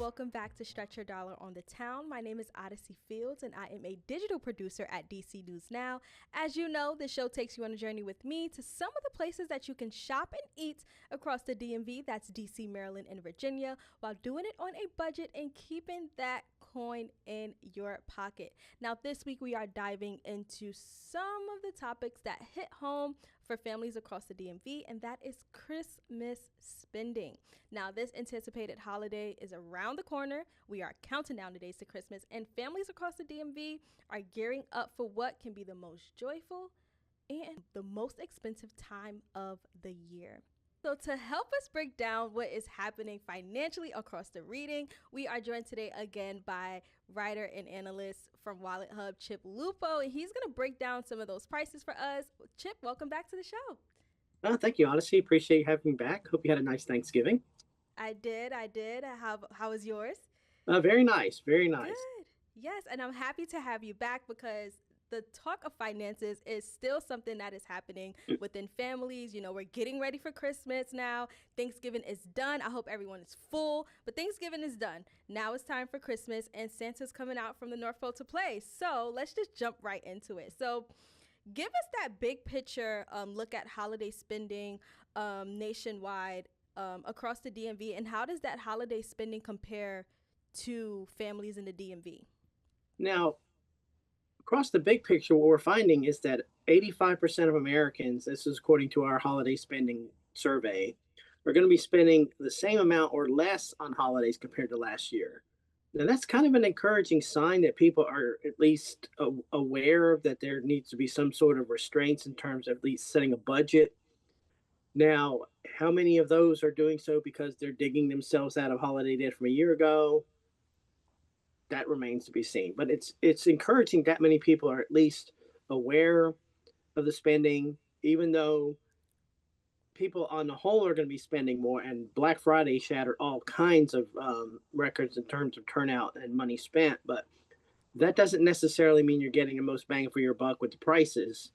Welcome back to Stretch Your Dollar on the Town. My name is Odyssey Fields, and I am a digital producer at DC News Now. As you know, the show takes you on a journey with me to some of the places that you can shop and eat across the DMV, that's DC, Maryland, and Virginia, while doing it on a budget and keeping that coin in your pocket. Now, this week we are diving into some of the topics that hit home for families across the DMV, and that is Christmas spending. Now, this anticipated holiday is around the corner. We are counting down the days to Christmas, and families across the DMV are gearing up for what can be the most joyful and the most expensive time of the year. So to help us break down what is happening financially across the region, we are joined today again by writer and analyst from WalletHub, Chip Lupo, and he's going to break down some of those prices for us. Chip, welcome back to the show. Thank you, Odyssey. Appreciate you having me back. Hope you had a nice Thanksgiving. I did. How was yours? Very nice, very nice. Good. Yes, and I'm happy to have you back because the talk of finances is still something that is happening within families. You know, we're getting ready for Christmas now. Thanksgiving is done. I hope everyone is full, but Thanksgiving is done. Now it's time for Christmas, and Santa's coming out from the North Pole to play. So let's just jump right into it. So give us that big picture look at holiday spending nationwide across the DMV, and how does that holiday spending compare to families in the DMV? Now, across the big picture, what we're finding is that 85% of Americans, this is according to our holiday spending survey, are going to be spending the same amount or less on holidays compared to last year. Now, that's kind of an encouraging sign that people are at least aware that there needs to be some sort of restraints in terms of at least setting a budget. Now, how many of those are doing so because they're digging themselves out of holiday debt from a year ago? That remains to be seen. But it's encouraging that many people are at least aware of the spending, even though people on the whole are going to be spending more. And Black Friday shattered all kinds of records in terms of turnout and money spent. But that doesn't necessarily mean you're getting the most bang for your buck with the prices,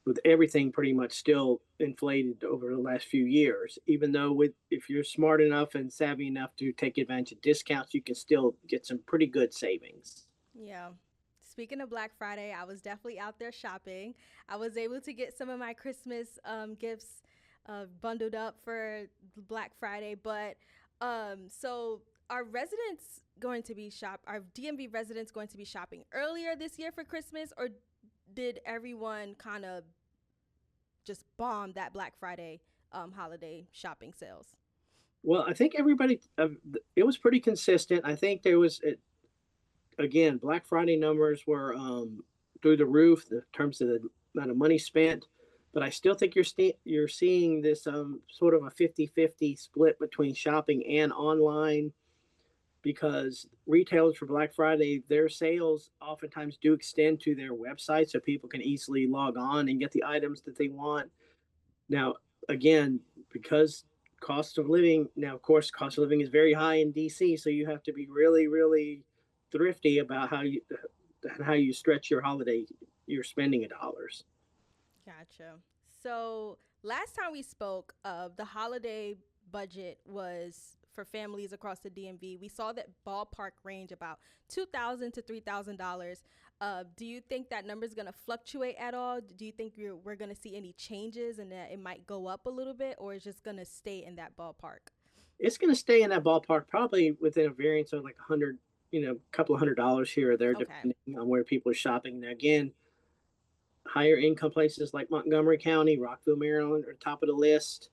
with everything pretty much still inflated over the last few years. Even though if you're smart enough and savvy enough to take advantage of discounts, you can still get some pretty good savings. Yeah. Speaking of Black Friday, I was definitely out there shopping. I was able to get some of my Christmas gifts bundled up for Black Friday. But so are residents going to be are DMV residents going to be shopping earlier this year for Christmas, or did everyone kind of just bomb that Black Friday holiday shopping sales? Well, I think everybody, it was pretty consistent. I think there was, again, Black Friday numbers were through the roof in terms of the amount of money spent. But I still think you're seeing this sort of a 50-50 split between shopping and online, because retailers for Black Friday, their sales oftentimes do extend to their website so people can easily log on and get the items that they want. Now, again, because of course, cost of living is very high in DC, so you have to be really, really thrifty about how you stretch your spending of dollars. Gotcha. So last time we spoke, the holiday budget was for families across the DMV. We saw that ballpark range about $2,000 to $3,000. Do you think that number is going to fluctuate at all? Do you think we're going to see any changes and that it might go up a little bit, or is just going to stay in that ballpark? It's going to stay in that ballpark, probably within a variance of like a couple of $100 here or there, Okay. depending on where people are shopping. Now, again, higher income places like Montgomery County, Rockville, Maryland are top of the list.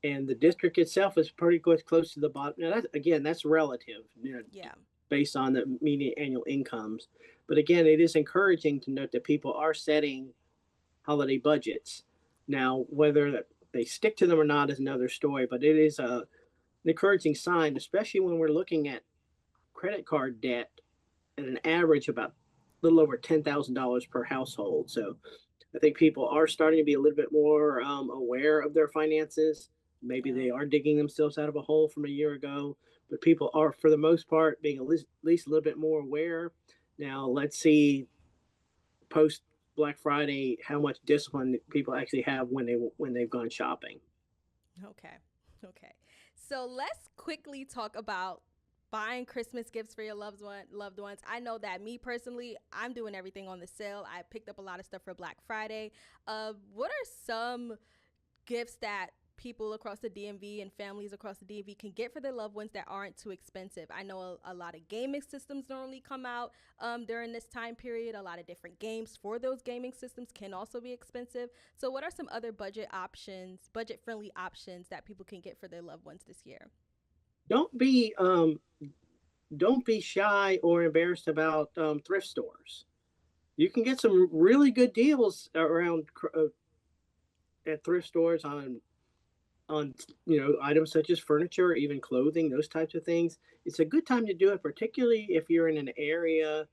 And the district itself is pretty close to the bottom. Now, that's relative, Yeah. based on the median annual incomes. But again, it is encouraging to note that people are setting holiday budgets. Now, whether they stick to them or not is another story, but it is an encouraging sign, especially when we're looking at credit card debt at an average about a little over $10,000 per household. So I think people are starting to be a little bit more aware of their finances. Maybe Yeah. they are digging themselves out of a hole from a year ago, but people are, for the most part, being at least a little bit more aware. Now, let's see post Black Friday how much discipline people actually have when they've gone shopping. Okay. Okay. So let's quickly talk about buying Christmas gifts for your loved ones. I know that me personally, I'm doing everything on the sale. I picked up a lot of stuff for Black Friday. What are some gifts that people across the DMV and families across the DMV can get for their loved ones that aren't too expensive? I know a lot of gaming systems normally come out during this time period. A lot of different games for those gaming systems can also be expensive. So what are some other budget-friendly options that people can get for their loved ones this year? Don't be um, don't be shy or embarrassed about thrift stores. You can get some really good deals around at thrift stores on items such as furniture, even clothing, those types of things. It's a good time to do it, particularly if you're in an area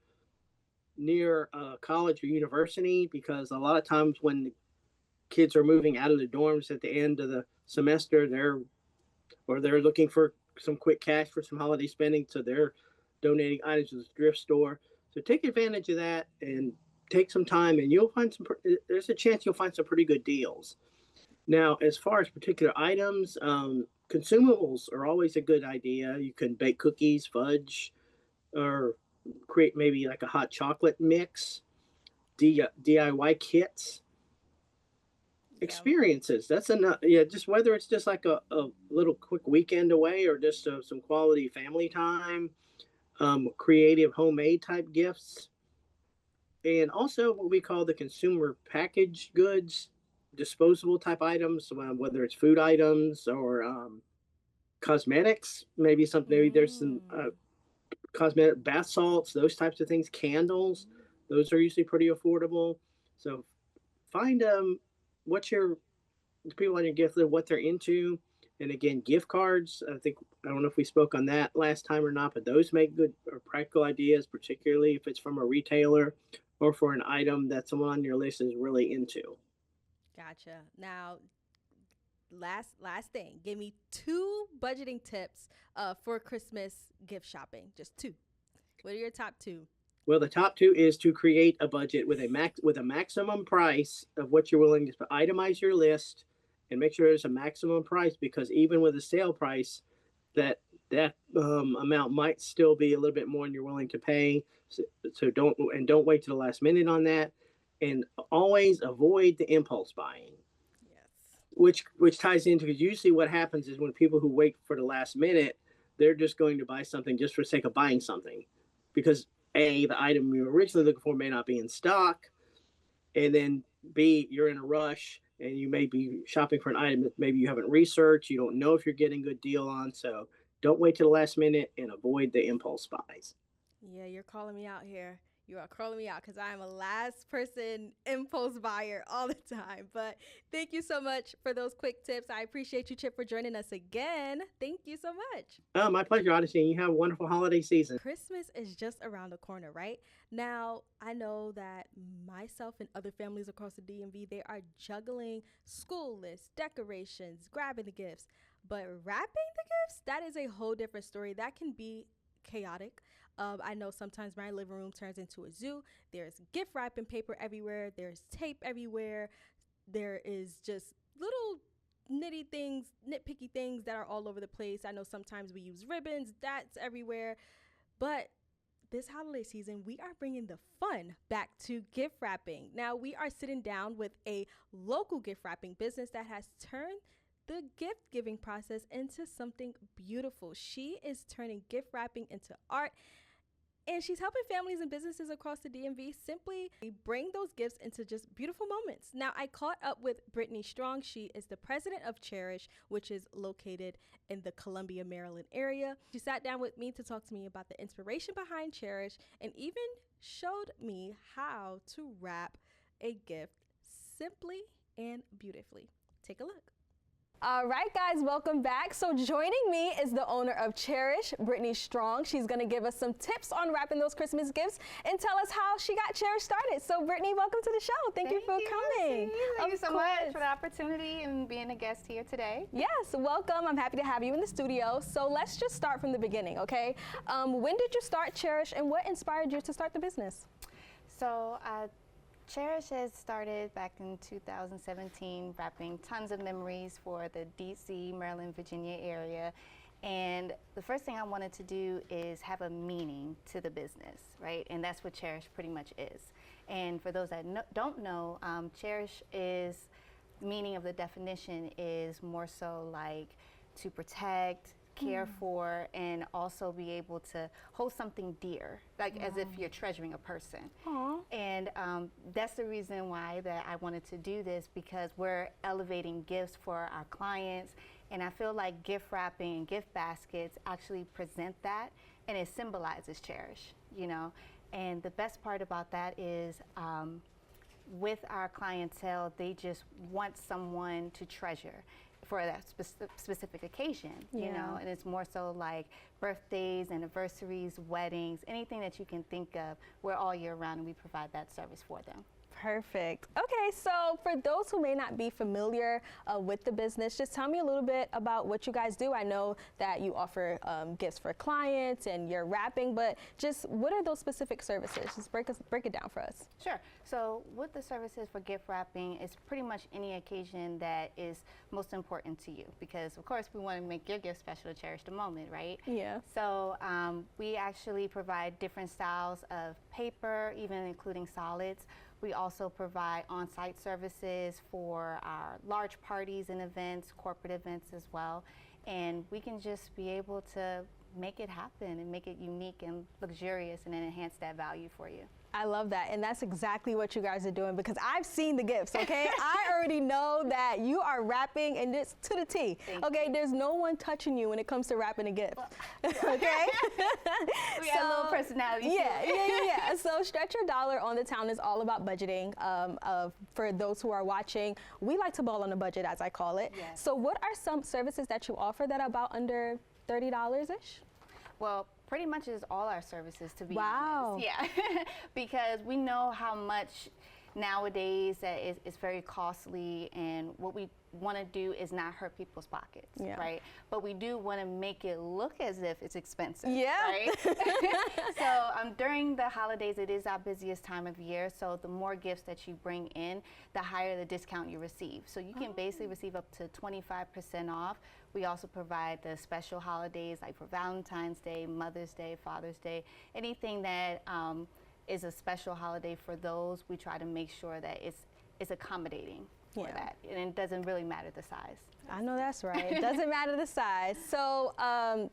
near a college or university, because a lot of times when the kids are moving out of the dorms at the end of the semester, they're looking for some quick cash for some holiday spending, so they're donating items to the thrift store. So take advantage of that and take some time, and you'll find there's a chance you'll find some pretty good deals. Now, as far as particular items, consumables are always a good idea. You can bake cookies, fudge, or create maybe like a hot chocolate mix, DIY kits, Yeah. experiences. That's enough. Yeah, just whether it's just like a little quick weekend away or just some quality family time, creative homemade type gifts, and also what we call the consumer packaged goods, disposable type items, whether it's food items or cosmetics. Maybe there's some Mm. cosmetic bath salts, those types of things, candles. Those are usually pretty affordable. So find what your the people on your gift list, what they're into. And again, gift cards. I don't know if we spoke on that last time or not, but those make good or practical ideas, particularly if it's from a retailer or for an item that someone on your list is really into. Gotcha. Now, last thing. Give me two budgeting tips for Christmas gift shopping. Just two. What are your top two? Well, the top two is to create a budget with a maximum price of what you're willing to itemize your list and make sure there's a maximum price, because even with a sale price, that amount might still be a little bit more than you're willing to pay. So don't wait to the last minute on that, and always avoid the impulse buying, Yes. which ties into, because usually what happens is when people who wait for the last minute, they're just going to buy something just for the sake of buying something, because A, the item you were originally looking for may not be in stock, and then B, you're in a rush and you may be shopping for an item that maybe you haven't researched, you don't know if you're getting a good deal on. So don't wait to the last minute and avoid the impulse buys. Yeah, you're calling me out here. You are calling me out because I am a last person impulse buyer all the time. But thank you so much for those quick tips. I appreciate you, Chip, for joining us again. Thank you so much. Oh, my pleasure, Odyssey. You have a wonderful holiday season. Christmas is just around the corner, right? Now, I know that myself and other families across the DMV, they are juggling school lists, decorations, grabbing the gifts, but wrapping the gifts, that is a whole different story. That can be chaotic. I know sometimes my living room turns into a zoo. There's gift wrapping paper everywhere. There's tape everywhere. There is just little nitpicky things that are all over the place. I know sometimes we use ribbons. That's everywhere. But this holiday season, we are bringing the fun back to gift wrapping. Now, we are sitting down with a local gift wrapping business that has turned the gift giving process into something beautiful. She is turning gift wrapping into art, and she's helping families and businesses across the DMV simply bring those gifts into just beautiful moments. Now, I caught up with Brittany Strong. She is the president of Cherish, which is located in the Columbia, Maryland area. She sat down with me to talk to me about the inspiration behind Cherish and even showed me how to wrap a gift simply and beautifully. Take a look. All right, guys, welcome back. So joining me is the owner of Cherish, Brittany Strong. She's going to give us some tips on wrapping those Christmas gifts and tell us how she got Cherish started. So Brittany, welcome to the show. Thank you for coming. Thank you so much for the opportunity and being a guest here today. Yes, welcome. I'm happy to have you in the studio. So let's just start from the beginning, okay? When did you start Cherish and what inspired you to start the business? So Cherish has started back in 2017, wrapping tons of memories for the DC, Maryland, Virginia area. And the first thing I wanted to do is have a meaning to the business, right? And that's what Cherish pretty much is. And for those that don't know, Cherish is, meaning of the definition is more so like to protect, care for, and also be able to hold something dear, like as if you're treasuring a person. Aww. And that's the reason why that I wanted to do this, because we're elevating gifts for our clients, and I feel like gift wrapping and gift baskets actually present that, and it symbolizes Cherish, you know. And the best part about that is with our clientele, they just want someone to treasure for that specific occasion, you know, and it's more so like birthdays, anniversaries, weddings, anything that you can think of. We're all year round, and we provide that service for them. Perfect. Okay, so for those who may not be familiar with the business, just tell me a little bit about what you guys do. I know that you offer gifts for clients and you're wrapping, but just what are those specific services? Just break it down for us. Sure. So what the services for gift wrapping is pretty much any occasion that is most important to you, because of course we want to make your gift special to cherish the moment, right? Yeah. So we actually provide different styles of paper, even including solids. We also provide on-site services for our large parties and events, corporate events as well. And we can just be able to make it happen and make it unique and luxurious and then enhance that value for you. I love that, and that's exactly what you guys are doing, because I've seen the gifts, okay? I already know that you are wrapping, and it's to the T, okay? There's no one touching you when it comes to wrapping a gift, okay? We got a little personality. Yeah. So Stretch Your Dollar on the Town is all about budgeting. For those who are watching, we like to ball on a budget, as I call it. Yes. So what are some services that you offer that are about under $30-ish? Well, pretty much is all our services, to be Wow. honest. Yeah, because we know how much nowadays that is very costly, and what we want to do is not hurt people's pockets, right? But we do want to make it look as if it's expensive, right? So during the holidays, it is our busiest time of year, so the more gifts that you bring in, the higher the discount you receive. So you can basically receive up to 25% off. We also provide the special holidays, like for Valentine's Day, Mother's Day, Father's Day, anything that is a special holiday for those. We try to make sure that it's accommodating for that, and it doesn't really matter the size. I know that's right. It doesn't matter the size. So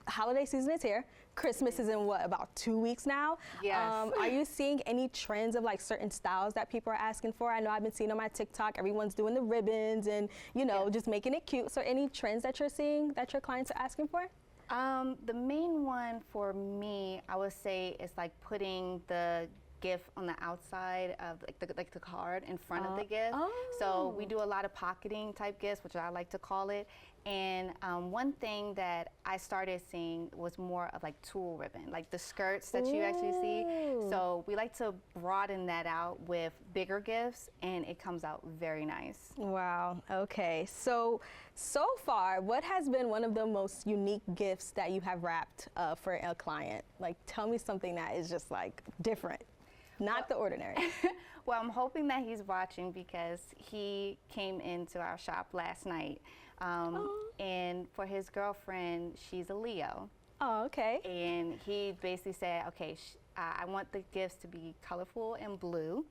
holiday season is here. Christmas is in what, about 2 weeks now? Yes. Are you seeing any trends of like certain styles that people are asking for? I know I've been seeing on my TikTok, everyone's doing the ribbons and, you know, just making it cute. So any trends that you're seeing that your clients are asking for? The main one for me, I would say, is like putting the gift on the outside of like the card in front of the gift. So we do a lot of pocketing type gifts, which I like to call it. And one thing that I started seeing was more of like tulle ribbon, like the skirts that you actually see. So we like to broaden that out with bigger gifts, and it comes out very nice. Wow. Okay. So far, what has been one of the most unique gifts that you have wrapped for a client? Like, tell me something that is just like different. Not the ordinary. Well, I'm hoping that he's watching, because he came into our shop last night. And for his girlfriend, she's a Leo. Oh, okay. And he basically said, okay, I want the gifts to be colorful and blue,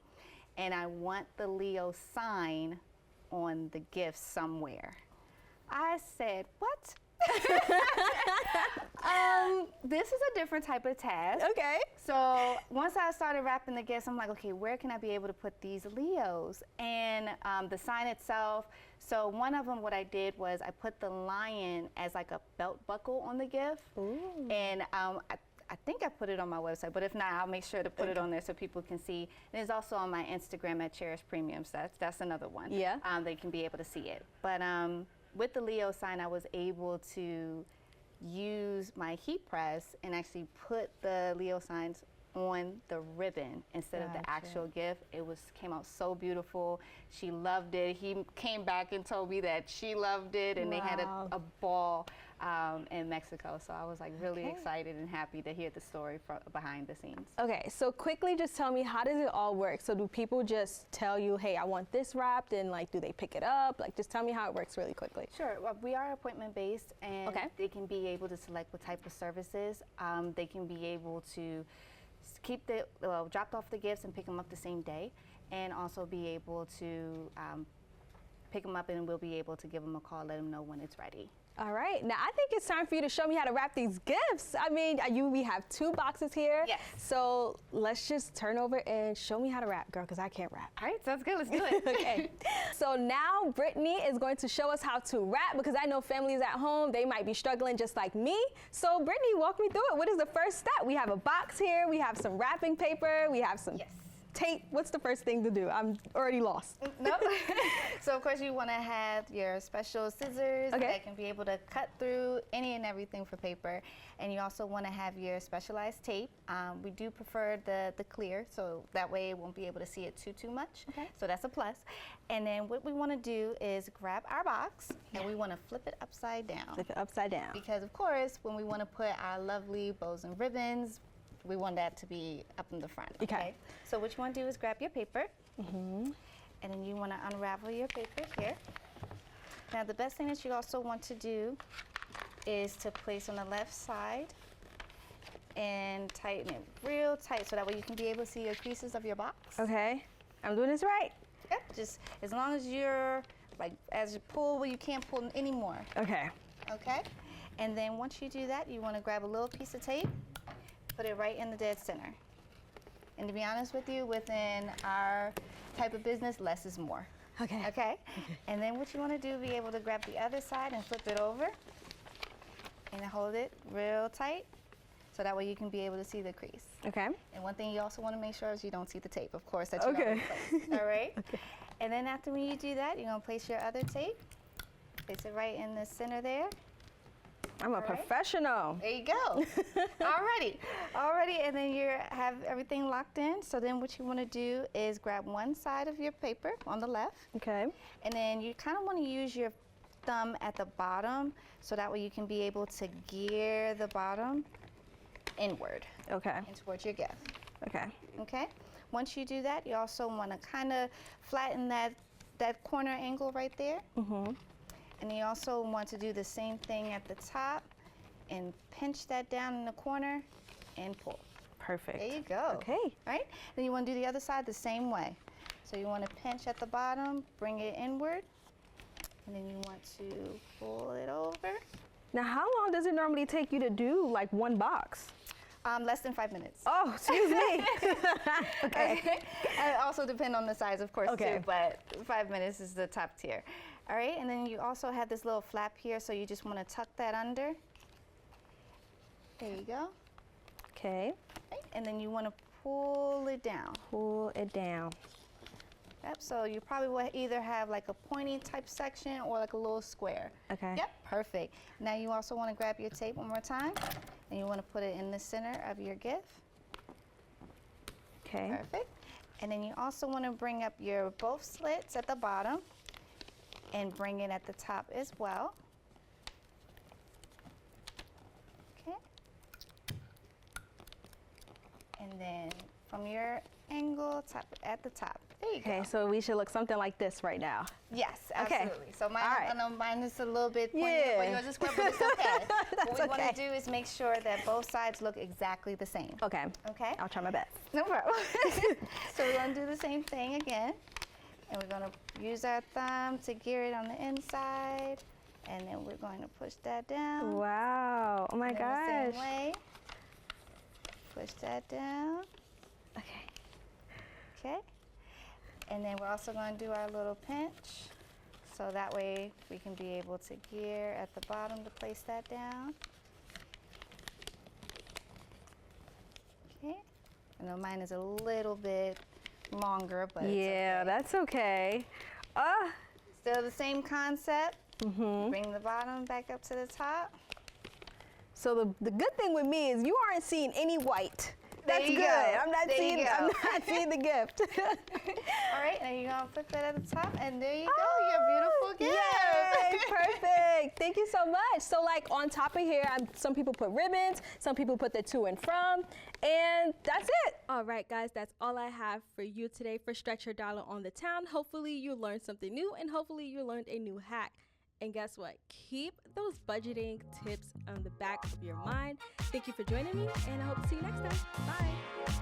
and I want the Leo sign on the gift somewhere. I said, what? This is a different type of task. Okay. So once I started wrapping the gifts, I'm like, okay, where can I be able to put these Leos? And the sign itself, so one of them, what I did was I put the lion as like a belt buckle on the gift. Ooh. And I think I put it on my website, but if not, I'll make sure to put it on there so people can see. And it's also on my Instagram at Cherish Premium, so that's another one. Yeah. They can be able to see it. But with the Leo sign, I was able to use my heat press and actually put the Leo signs on the ribbon instead of the actual gift. It came out so beautiful. She loved it. He came back and told me that she loved it, and they had a ball in Mexico. So I was like really excited and happy to hear the story behind the scenes. Okay, so quickly just tell me, how does it all work? So do people just tell you, hey, I want this wrapped, and like, do they pick it up? Like, just tell me how it works really quickly. Sure. Well, we are appointment based, and they can be able to select what type of services. They can be able to keep dropped off the gifts and pick them up the same day, and also be able to pick them up, and we'll be able to give them a call, let them know when it's ready. All right, now I think it's time for you to show me how to wrap these gifts. I mean, we have 2 boxes here. Yes. So let's just turn over and show me how to wrap, girl, because I can't wrap. All right, sounds good, let's do it. Okay. So now Brittany is going to show us how to wrap, because I know families at home, they might be struggling just like me. So Brittany, walk me through it. What is the first step? We have a box here, we have some wrapping paper, we have some tape. What's the first thing to do? I'm already lost. Nope. So of course you want to have your special scissors that can be able to cut through any and everything for paper, and you also want to have your specialized tape. We do prefer the clear, so that way it won't be able to see it too much. So that's a plus. And then what we want to do is grab our box and we want to flip it upside down. Flip it upside down. Because of course when we want to put our lovely bows and ribbons, we want that to be up in the front. Okay. So what you want to do is grab your paper, and then you want to unravel your paper here. Now the best thing that you also want to do is to place on the left side and tighten it real tight, so that way you can be able to see your creases of your box. Okay, I'm doing this right. Yep. Just as long as you're as you pull, you can't pull anymore. Okay. Okay. And then once you do that, you want to grab a little piece of tape. Put it right in the dead center. And to be honest with you, within our type of business, less is more. Okay. Okay? And then what you want to do, be able to grab the other side and flip it over and hold it real tight, so that way you can be able to see the crease. Okay. And one thing you also want to make sure is you don't see the tape, of course, that you already placed. All right? Okay. And then after when you do that, you're going to place your other tape. Place it right in the center there. I'm a professional. There you go. Already, and then you have everything locked in. So then what you want to do is grab one side of your paper on the left. Okay. And then you kind of want to use your thumb at the bottom, so that way you can be able to gear the bottom inward. Okay. And towards your gift. Okay. Okay. Once you do that, you also want to kind of flatten that corner angle right there. And you also want to do the same thing at the top and pinch that down in the corner and pull. Perfect. There you go. Okay. All right. Then you want to do the other side the same way. So you want to pinch at the bottom, bring it inward, and then you want to pull it over. Now, how long does it normally take you to do like one box? Less than 5 minutes. Oh, excuse me. Okay. And it also depends on the size, of course, too, but 5 minutes is the top tier. All right, and then you also have this little flap here, so you just want to tuck that under. There you go. Okay. Right, and then you want to pull it down. Pull it down. Yep, so you probably will either have like a pointy type section or like a little square. Okay. Yep, perfect. Now you also want to grab your tape one more time, and you want to put it in the center of your gift. Okay. Perfect. And then you also want to bring up your both slits at the bottom and bring it at the top as well. Okay. And then from your angle, at the top. There you go. Okay, so we should look something like this right now. Yes, absolutely. Okay. So mine, All right. I know mine is a little bit pointy, but you'll just grab it. It's okay. What we want to do is make sure that both sides look exactly the same. Okay. Okay? I'll try my best. No problem. So we're going to do the same thing again. And we're going to use our thumb to gear it on the inside. And then we're going to push that down. Wow. Oh my gosh. The same way. Push that down. Okay. Okay. And then we're also going to do our little pinch. So that way we can be able to gear at the bottom to place that down. Okay. I know mine is a little bit longer, but yeah, that's okay. Still the same concept. Bring the bottom back up to the top. So the good thing with me is you aren't seeing any white. That's good. I'm not seeing the gift. All right, now you're gonna put that at the top, and there you go, your beautiful gift. Yay, perfect. Thank you so much. So like on top of here, some people put ribbons, some people put the to and from, and that's it. All right, guys, that's all I have for you today for Stretch Your Dollar on the Town. Hopefully you learned something new, and hopefully you learned a new hack. And guess what? Keep those budgeting tips on the back of your mind. Thank you for joining me, and I hope to see you next time. Bye.